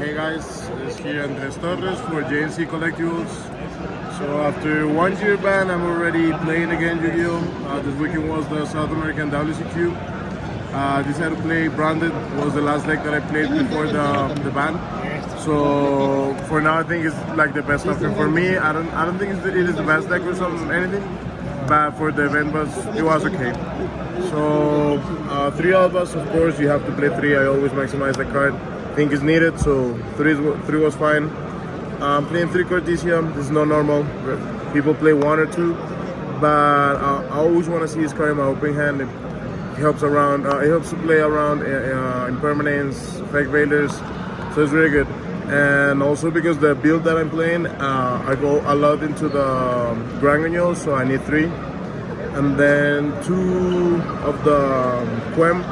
Hey guys, it's here Andres Torres for JNC Collectibles. So after 1 year ban, I'm already playing again Yu-Gi-Oh! This weekend was the South American WCQ. Decided to play branded. Was the last deck that I played before the ban. So for now, I think it's like the best option for me. I don't think it is the best deck or anything, but for the event it was okay. So 3 Albas, of course, you have to play 3. I always maximize the card. I think it's needed, so 3 was fine. I'm playing 3 Cortesia. This is not normal. People play 1 or 2, but I always want to see this card in my opening hand. It helps around. It helps to play around impermanence, fake veilers, so it's really good. And also because the build that I'm playing, I go a lot into the Grangueños, so I need 3. And then 2 of the Quem.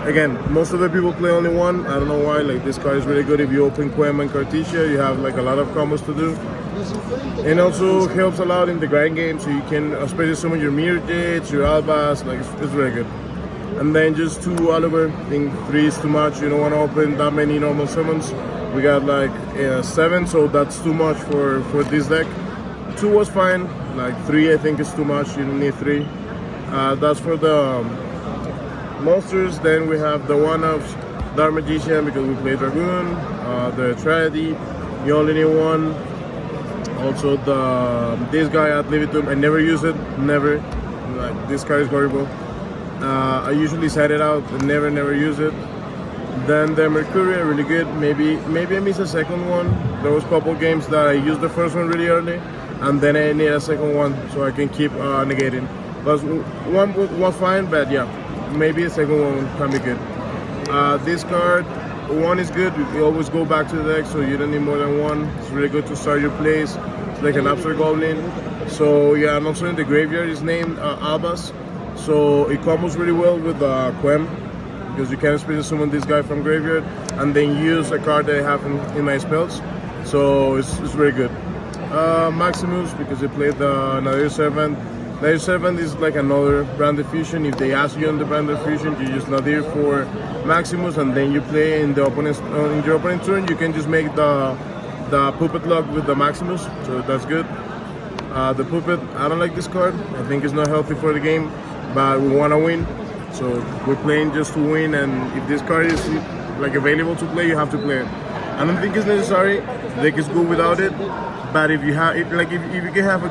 Again, most of the people play only 1. I don't know why. Like, this card is really good. If you open Quem and Cartesia, you have like a lot of combos to do. And also helps a lot in the grind game, so you can especially summon your Mirror Jades, your Albas. Like, it's really good. And then just 2 Oliver. I think 3 is too much. You don't want to open that many normal summons. We got like 7, so that's too much for this deck. 2 was fine. Like 3, I think is too much. You don't need 3. That's for the monsters. Then we have the one-offs, Dark Magician, because we play Dragoon, the Tragedy, you only need 1. Also this guy ad libitum, I never use it, never. Like, this card is horrible. I usually set it out and never use it. Then the Mercury, really good. Maybe I missed a second one. There was a couple games that I used the first one really early, and then I need a second one so I can keep negating. But one was fine, but yeah, maybe a second one can be good. This card, 1 is good. You always go back to the deck, so you don't need more than 1. It's really good to start your plays. It's like an Absurd Goblin. So yeah, and also in the graveyard is named Albas. So it combos really well with Quem, because you can special summon this guy from graveyard and then use a card that I have in my spells. So it's really good. Maximus, because they played the Nadir Servant. Nadir Servant is like another branded fusion. If they ask you on the branded fusion, you use Nadir for Maximus, and then you play in the opponent's in your opponent's turn. You can just make the puppet lock with the Maximus, so that's good. The puppet, I don't like this card. I think it's not healthy for the game, but we want to win, so we're playing just to win. And if this card is like available to play, you have to play it. I don't think it's necessary. The deck is good without it. But if you have, if you can have a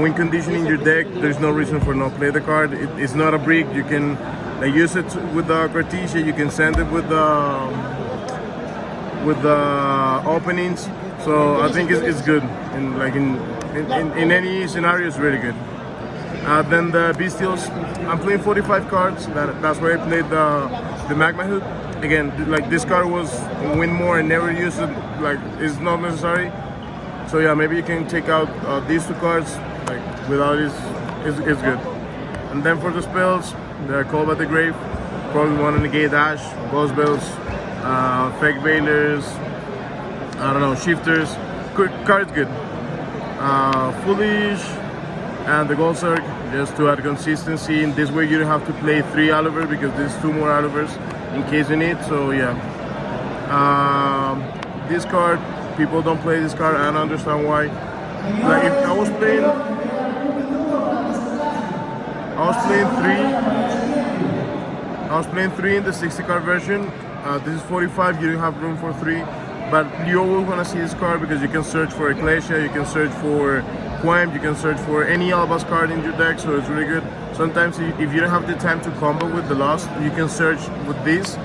win condition in your deck, there's no reason for not play the card. It's not a brick. You can use it with the Cartesia. You can send it with the openings. So I think it's good. In any scenario, it's really good. Then the Bestials, I'm playing 45 cards. That's why I played the Magma Hood. Again, like, this card was win more and never use it. Like, it's not necessary. So yeah, maybe you can take out these 2 cards. Like, without it, it's good. And then for the spells, they're Call by the Grave. Probably want to negate Ash, Boss Bells, Fake Veilers, I don't know, Shifters. Card's good. Foolish and the Gold Circ, just to add consistency. In this way, you don't have to play 3 Oliver, because there's 2 more Olivers in case you need. So yeah, this card, people don't play this card. I don't understand why. Like, if I was playing 3 in the 60 card version. This is 45. You don't have room for 3, but you always want to see this card because you can search for Ecclesia, you can search for Quem, you can search for any Albas card in your deck. So it's really good. Sometimes if you don't have the time to combo with the Lost, you can search with this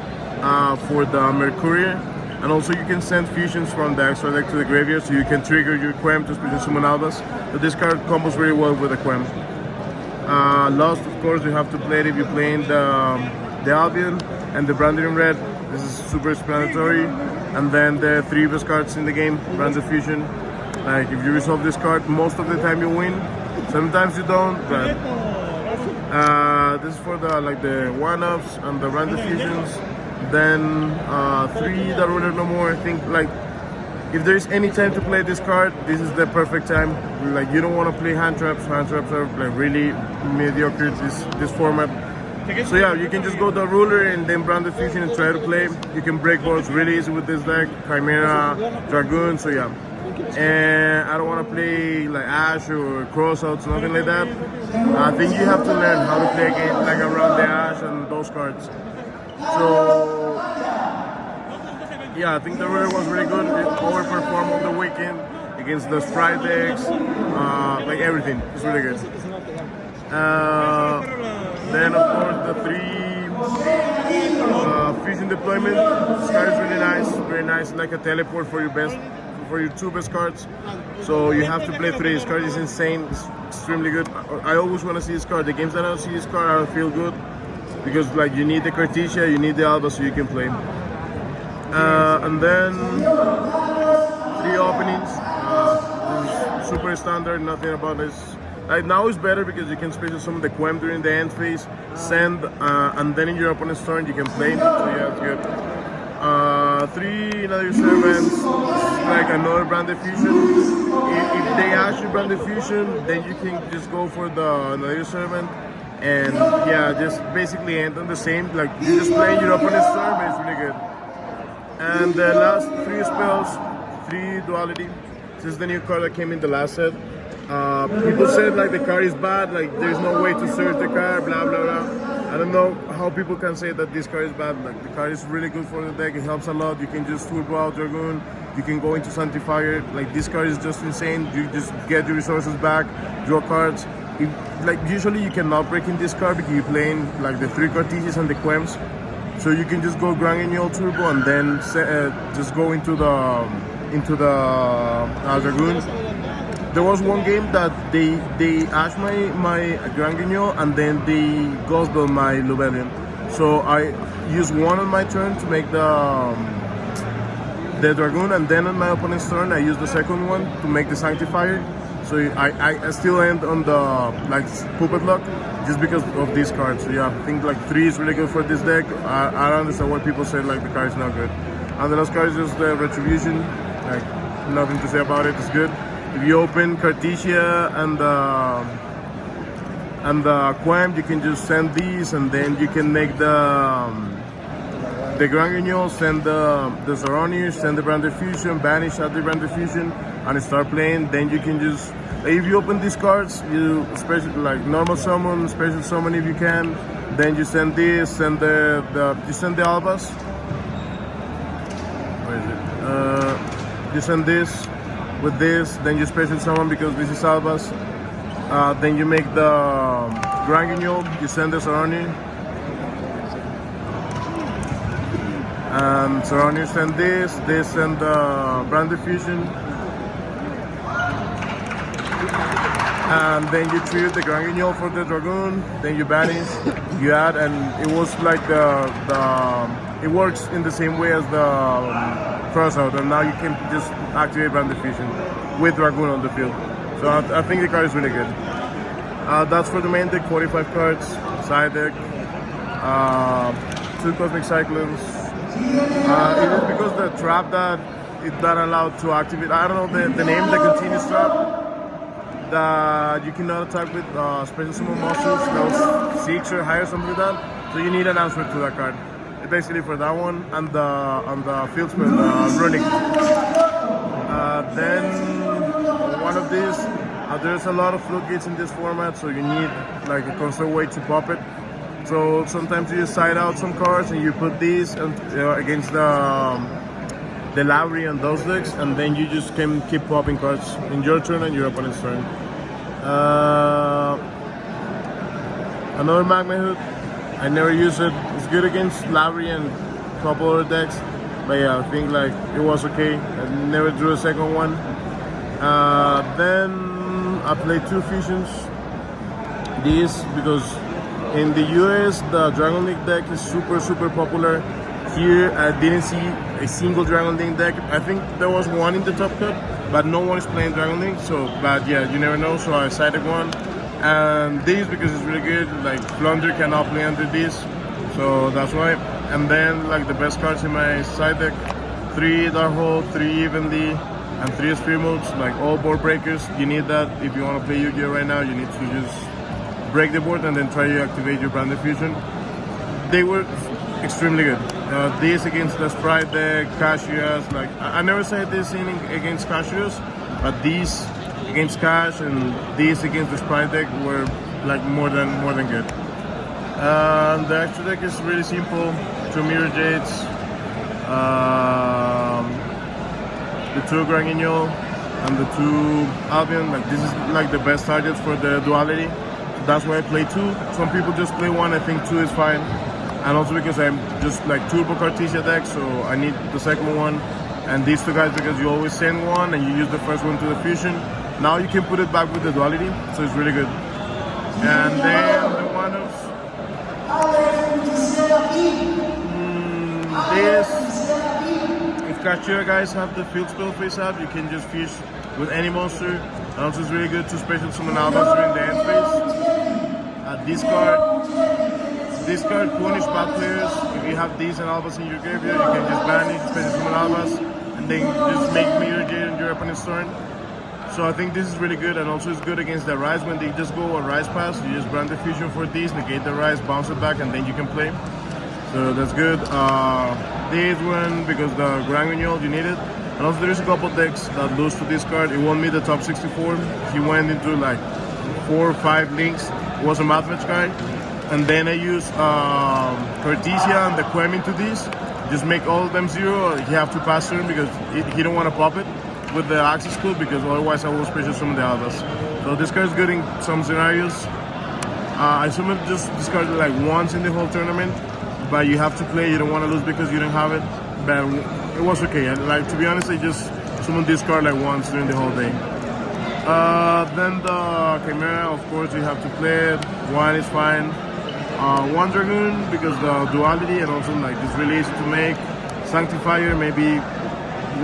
for the Mercury. And also you can send fusions from the extra deck to the graveyard, so you can trigger your Quem to special summon Albas. But this card combos very well with the Quem. Lost, of course, you have to play it if you're playing the Albion and the Branded in red. This is super explanatory. And then the 3 best cards in the game, Branded Fusion. Like, if you resolve this card, most of the time you win. Sometimes you don't, but this is for the one-ups and the Branded Fusions. Then 3 that ruler no more. I think, like, if there is any time to play this card, this is the perfect time. Like, you don't want to play hand traps. Hand traps are like really mediocre this format. So yeah, you can just go the ruler and then brand the fusion and try to play. You can break boards really easy with this deck, Chimera, Dragoon, so yeah. And I don't want to play like Ash or Crossouts, nothing like that. I think you have to learn how to play a game like around the Ash and those cards. So yeah, I think the ruler was really good. It overperformed on the weekend against the Sprite decks, like everything. It's really good. Then of course the 3 fusion deployment. This card is really nice, very nice, like a teleport for your 2 best cards. So you have to play 3. This card is insane, it's extremely good. I always want to see this card. The games that I don't see this card, I don't feel good because like you need the Cartesia, you need the Alba so you can play. And then 3 openings. This is super standard, nothing about this. Like now it's better because you can special summon the Quem during the end phase, send, and then in your opponent's turn you can play. So yeah, it's good. 3 another servants, like another branded fusion. If they actually branded fusion, then you can just go for the another servant, and yeah, just basically end on the same. Like you just play your opponent's turn, but it's really good. And the last 3 spells, 3 duality. This is the new card that came in the last set. People said like the card is bad, like there's no way to search the card, blah blah blah. I don't know how people can say that this card is bad. Like the card is really good for the deck. It helps a lot. You can just turbo out Dragoon. You can go into Sanctifier. Like this card is just insane. You just get your resources back, draw cards. Like usually you cannot break in this card because you're playing like the 3 Cartesias and the Quems. So you can just go Grand Annual Turbo and then just go into the Dragoon. There was one game that they asked my Grand Guignol and then they Gospel my Lubellion. So I used 1 on my turn to make the Dragoon, and then on my opponent's turn I used the second one to make the Sanctifier. So I still end on the like Puppet Lock just because of this card. So yeah, I think like 3 is really good for this deck. I don't understand why people say like the card is not good. And the last card is just the Retribution. Like nothing to say about it. It's good. If you open Cartesia and the Quem, you can just send these, and then you can make the Grand Guignol, send the Zoronius, send the Branded Fusion, banish out the Branded Fusion, and start playing. Then you can just, if you open these cards, you special like normal summon, special summon if you can. Then you send this, send you send the Albas. Where is it? You send this. With this, then you special summon because this is Albas. Then you make the Grand Guignol, you send the Saroni. And Saroni send this send the Branded Fusion. And then you tribute the Grand Guignol for the Dragoon, then you banish, you add, and it was like it works in the same way as the Crossout, and now you can just activate Branded Fusion with Dragoon on the field. So I think the card is really good. That's for the main deck, 45 cards, side deck, 2 Cosmic Cyclones. It is because the trap that it's not allowed to activate, I don't know the name, the continuous trap, that you cannot attack with special summon monsters, those 6 or higher, something like that. So you need an answer to that card. Basically for that one, and the field spell, running. Then one of these, there's a lot of floodgates in this format, so you need like a constant way to pop it. So sometimes you just side out some cards and you put these against the Lowry and those decks, and then you just can keep popping cards in your turn and your opponent's turn. Another Magma Hood. I never use it. It's good against Lowry and a couple other decks, but yeah, I think like it was okay. I never drew a second one. Then I played 2 fusions. This because in the US the Dragon Link deck is super popular. Here I didn't see a single Dragon Link deck. I think there was one in the top cut, but no one is playing Dragon Link. So, but yeah, you never know. So I sided one. And this because it's really good, like Plunder cannot play under this, so that's why. And then like the best cards in my side deck, 3 Darkhold, 3 Evenly, and 3 Spear Modes, like all board breakers. You need that if you want to play Yu-Gi-Oh right now. You need to just break the board and then try to activate your Branded Fusion. they were extremely good. This against the Sprite deck, Cashiers, like I never said this in against Cashiers, but these against Cash and these against the Sprite deck were like more than good. The extra deck is really simple: 2 Mirror Jades, the 2 Grand Guignol, and the 2 Albion. Like this is like the best targets for the duality. So that's why I play 2. Some people just play 1. I think 2 is fine. And also because I'm just like Turbo Cartesia deck, so I need the second one. And these 2 guys because you always send 1 and you use the first one to the fusion. Now you can put it back with the duality, so it's really good. And then the one-offs. This, if Cashier guys have the field spell face up, you can just fish with any monster. And also it's really good to special summon Albas during the end phase. Discard punish bad players. If you have these and Albas in your graveyard, you can just banish, special summon Albas, and then just make Mirror Jade in your opponent's turn. So I think this is really good, and also it's good against the Rise when they just go a Rise pass. You just brand the fusion for these, negate the Rise, bounce it back, and then you can play. So that's good. This one, because the Grand Guignol, you need it. And also there is a couple decks that lose to this card. It won't meet the top 64. He went into like 4 or 5 links. It was a math match guy. And then I use Cartesia and the Quem into these. Just make all of them 0. He have to pass turn because he don't want to pop it with the access code, because otherwise I will special summon the Albas. So this card is good in some scenarios. I summoned just discard it like once in the whole tournament, but you have to play. You don't want to lose because you don't have it. But it was okay. Like, to be honest, I just summoned this card like once during the whole day. Then the Chimera, of course, you have to play it. 1 is fine. 1 Dragoon because the duality, and also like it's really easy to make. Sanctifier, maybe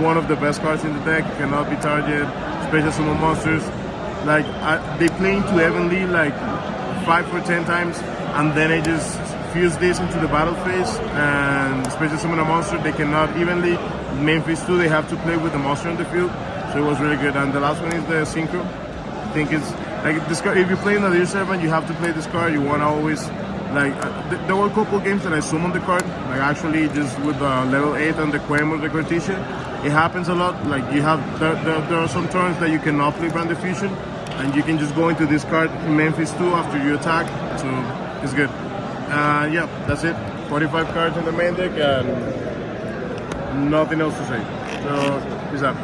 one of the best cards in the deck, cannot be targeted, special summon monsters. Like they play into evenly like 5 or 10 times, and then I just fuse this into the battle phase and special summon a monster. They cannot evenly. Main phase 2, they have to play with the monster on the field, so it was really good. And the last one is the Synchro. I think it's like this card. If you play in the Leader 7, you have to play this card. You want to always like. There were a couple games that I summoned the card, like actually just with the level 8 and the Quem or the Cartesia. It happens a lot. Like you have there are some turns that you cannot play Brand Fusion, and you can just go into this card in Memphis 2 after you attack. So it's good. Yeah, that's it. 45 cards in the main deck and nothing else to say. So peace out.